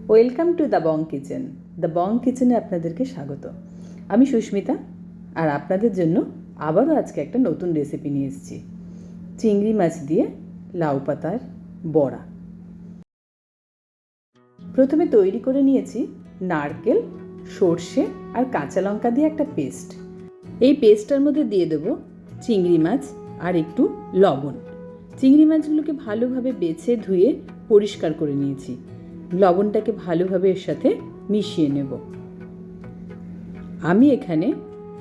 Welcome to the Bong kitchen. The Bong কিচেনে আপনাদেরকে স্বাগত। আমি সুস্মিতা, আর আপনাদের জন্য আবারও আজকে একটা নতুন রেসিপি নিয়ে এসেছি। চিংড়ি মাছ দিয়ে লাউ পাতার বড়া। প্রথমে তৈরি করে নিয়েছি নারকেল, সর্ষে আর কাঁচা লঙ্কা দিয়ে একটা পেস্ট। এই পেস্টটার মধ্যে দিয়ে দেবো চিংড়ি মাছ আর একটু লবণ। চিংড়ি মাছগুলোকে ভালোভাবে বেছে ধুয়ে পরিষ্কার করে নিয়েছি। লবণটাকে ভালোভাবে এর সাথে মিশিয়ে নেব। আমি এখানে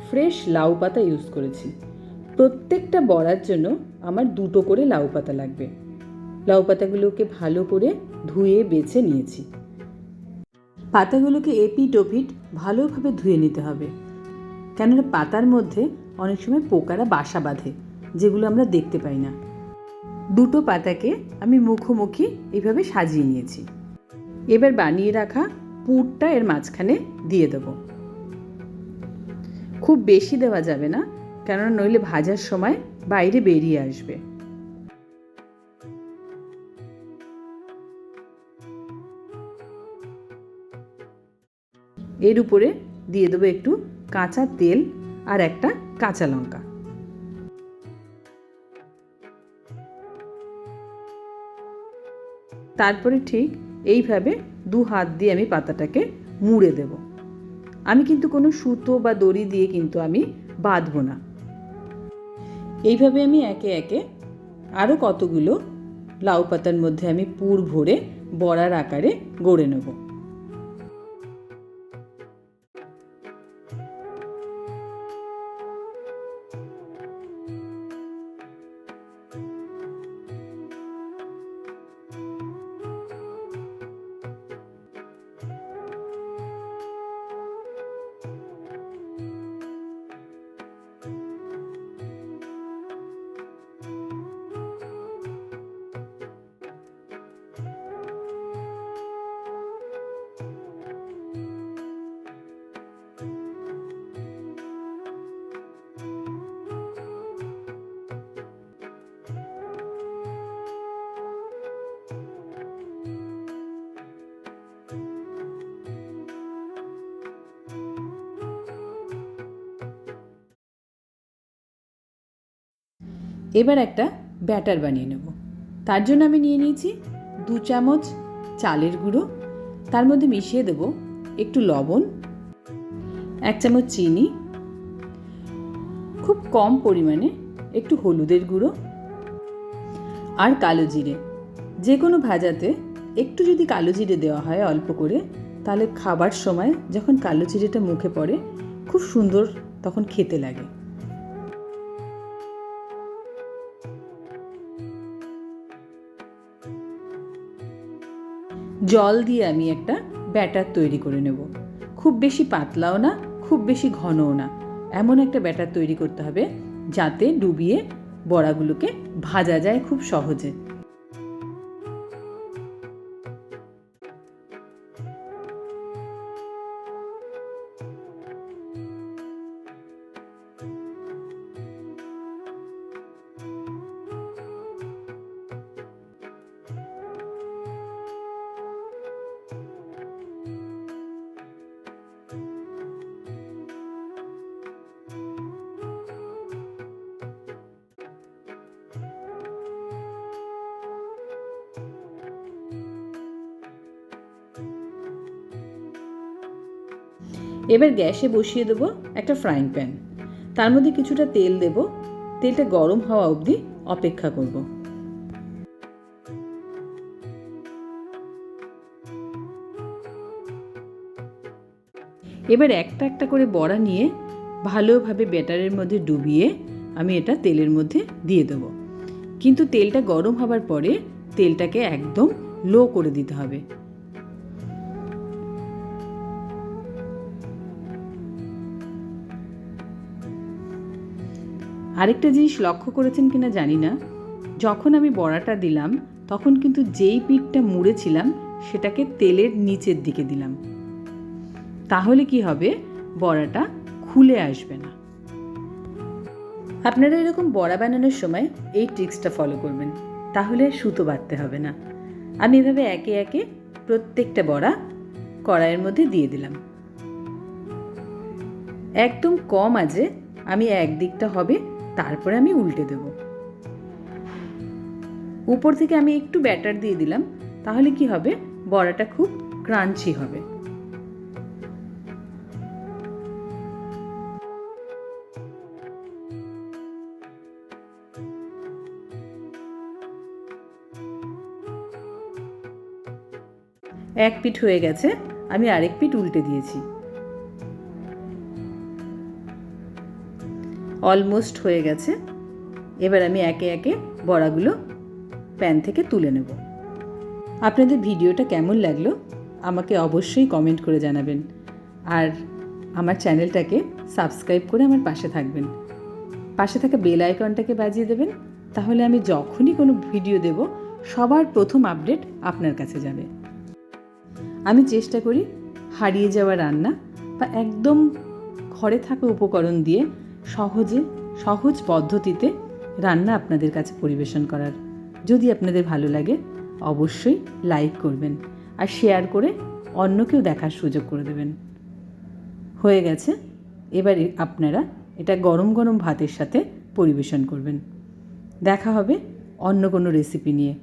ফ্রেশ লাউ পাতা ইউজ করেছি। প্রত্যেকটা বড়ার জন্য আমার 2টো করে লাউ পাতা লাগবে। লাউ পাতাগুলোকে ভালো করে ধুয়ে বেছে নিয়েছি। পাতাগুলোকে এপিট ওপিট ভালোভাবে ধুয়ে নিতে হবে, কেননা পাতার মধ্যে অনেক সময় পোকারা বাসা বাঁধে, যেগুলো আমরা দেখতে পাই না। 2টো পাতাকে আমি মুখোমুখি এইভাবে সাজিয়ে নিয়েছি। এবার বানিয়ে রাখা পুরটা এর মাঝখানে দিয়ে দেব। খুব বেশি দেওয়া যাবে না, কেননা নইলে ভাজার সময় বাইরে বেরিয়ে আসবে। এর উপরে দিয়ে দেবো একটু কাঁচা তেল আর একটা কাঁচা লঙ্কা। তারপরে ঠিক এইভাবে 2 হাত দিয়ে আমি পাতাটাকে মুড়ে দেব। আমি কিন্তু কোনো সুতো বা দড়ি দিয়ে কিন্তু আমি বাঁধবো না। এইভাবে আমি একে একে আরও কতগুলো লাউ পাতার মধ্যে আমি পুর ভরে বড়ার আকারে গড়ে নেব। এবার একটা ব্যাটার বানিয়ে নেব। তার জন্য আমি নিয়ে নিয়েছি 2 চামচ চালের গুঁড়ো। তার মধ্যে মিশিয়ে দেব একটু লবণ, 1 চামচ চিনি, খুব কম পরিমাণে একটু হলুদের গুঁড়ো আর কালো জিরে। যে কোনো ভাজাতে একটু যদি কালো জিরে দেওয়া হয় অল্প করে, তাহলে খাবার সময় যখন কালো জিরেটা মুখে পড়ে খুব সুন্দর তখন খেতে লাগে। জল দিয়ে আমি একটা ব্যাটার তৈরি করে নেব। খুব বেশি পাতলাও না, খুব বেশি ঘনও না, এমন একটা ব্যাটার তৈরি করতে হবে যাতে ডুবিয়ে বড়াগুলোকে ভাজা যায় খুব সহজে। এবার গ্যাসে বসিয়ে দেবো একটা ফ্রাইং প্যান। তার মধ্যে কিছুটা তেল দেব। তেলটা গরম হওয়া অবধি অপেক্ষা করব। এবার একটা একটা করে বড়া নিয়ে ভালোভাবে ব্যাটারের মধ্যে ডুবিয়ে আমি এটা তেলের মধ্যে দিয়ে দেবো। কিন্তু তেলটা গরম হবার পরে তেলটাকে একদম লো করে দিতে হবে। আরেকটা জিনিস লক্ষ্য করেছেন কিনা জানি না, যখন আমি বড়াটা দিলাম তখন কিন্তু যেই পিঠটা মুড়েছিলাম সেটাকে তেলের নিচের দিকে দিলাম। তাহলে কি হবে, বড়াটা খুলে আসবে না। আপনারা এরকম বড়া বানানোর সময় এই ট্রিক্সটা ফলো করবেন, তাহলে সুতো বাঁধতে হবে না। আমি এভাবে একে একে প্রত্যেকটা বড়া কড়াইয়ের মধ্যে দিয়ে দিলাম। একদম কম আঁচে আমি একদিকটা হবে, তারপরে আমি উল্টে দেব। উপর থেকে আমি একটু ব্যাটার দিয়ে দিলাম, তাহলে কি হবে, বড়াটা খুব ক্রাঞ্চি হবে। এক পিঠ হয়ে গেছে, আমি আরেক পিঠ উল্টে দিয়েছি। অলমোস্ট হয়ে গেছে। এবার আমি একে একে বড়াগুলো প্যান থেকে তুলে নেব। আপনাদের ভিডিওটা কেমন লাগলো আমাকে অবশ্যই কমেন্ট করে জানাবেন, আর আমার চ্যানেলটাকে সাবস্ক্রাইব করে আমার পাশে থাকবেন। পাশে থাকা বেল আইকনটাকে বাজিয়ে দেবেন, তাহলে আমি যখনই কোনো ভিডিও দেব সবার প্রথম আপডেট আপনার কাছে যাবে। আমি চেষ্টা করি হারিয়ে যাওয়া রান্না বা একদম ঘরে থাকা উপকরণ দিয়ে সহজ পদ্ধতিতে রান্না আপনাদের কাছে পরিবেশন করার। যদি আপনাদের ভালো লাগে অবশ্যই লাইক করবেন আর শেয়ার করে অন্যকেও দেখার সুযোগ করে দেবেন। হয়ে গেছে, এবারে আপনারা এটা গরম গরম ভাতের সাথে পরিবেশন করবেন। দেখা হবে অন্য কোনো রেসিপি নিয়ে।